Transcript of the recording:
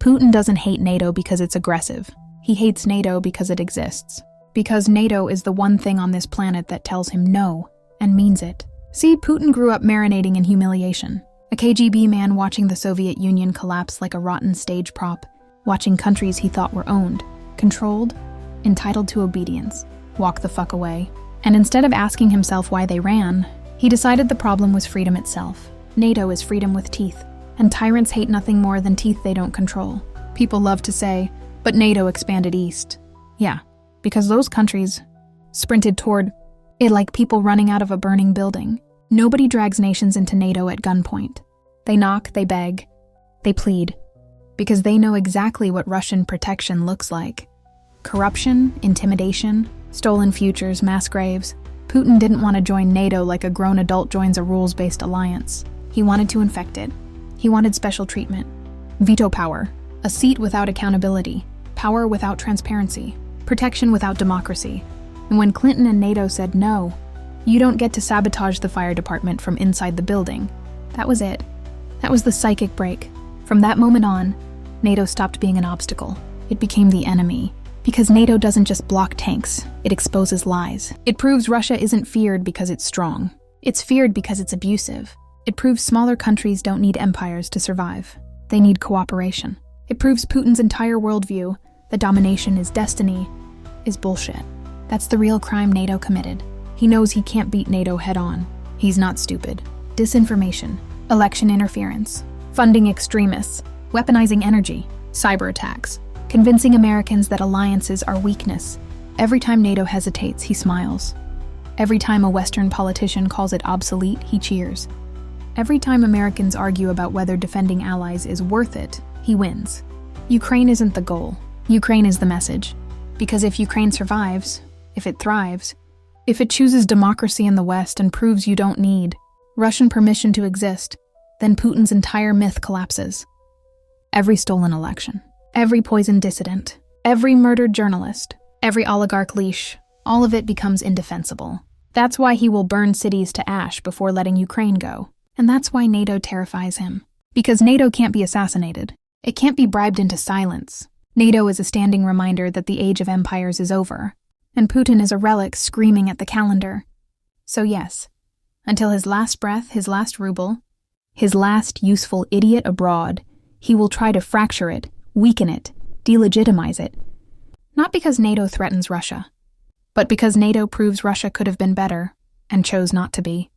Putin doesn't hate NATO because it's aggressive. He hates NATO because it exists. Because NATO is the one thing on this planet that tells him no, and means it. See, Putin grew up marinating in humiliation. A KGB man watching the Soviet Union collapse like a rotten stage prop, watching countries he thought were owned, controlled, entitled to obedience, walk the fuck away. And instead of asking himself why they ran, he decided the problem was freedom itself. NATO is freedom with teeth, and tyrants hate nothing more than teeth they don't control. People love to say, but NATO expanded east. Yeah, because those countries sprinted toward it like people running out of a burning building. Nobody drags nations into NATO at gunpoint. They knock, they beg, they plead, because they know exactly what Russian protection looks like. Corruption, intimidation, stolen futures, mass graves. Putin didn't want to join NATO like a grown adult joins a rules-based alliance. He wanted to infect it. He wanted special treatment. Veto power, a seat without accountability, power without transparency, protection without democracy. And when Clinton and NATO said no, you don't get to sabotage the fire department from inside the building, that was it. That was the psychic break. From that moment on, NATO stopped being an obstacle. It became the enemy. Because NATO doesn't just block tanks, it exposes lies. It proves Russia isn't feared because it's strong. It's feared because it's abusive. It proves smaller countries don't need empires to survive. They need cooperation. It proves Putin's entire worldview, that domination is destiny, is bullshit. That's the real crime NATO committed. He knows he can't beat NATO head-on. He's not stupid. Disinformation, election interference, funding extremists, weaponizing energy, cyber attacks, convincing Americans that alliances are weakness. Every time NATO hesitates, he smiles. Every time a Western politician calls it obsolete, he cheers. Every time Americans argue about whether defending allies is worth it, he wins. Ukraine isn't the goal. Ukraine is the message. Because if Ukraine survives, if it thrives, if it chooses democracy in the West and proves you don't need Russian permission to exist, then Putin's entire myth collapses. Every stolen election, every poisoned dissident, every murdered journalist, every oligarch leash, all of it becomes indefensible. That's why he will burn cities to ash before letting Ukraine go. And that's why NATO terrifies him. Because NATO can't be assassinated. It can't be bribed into silence. NATO is a standing reminder that the age of empires is over. And Putin is a relic screaming at the calendar. So yes, until his last breath, his last ruble, his last useful idiot abroad, he will try to fracture it, weaken it, delegitimize it. Not because NATO threatens Russia, but because NATO proves Russia could have been better and chose not to be.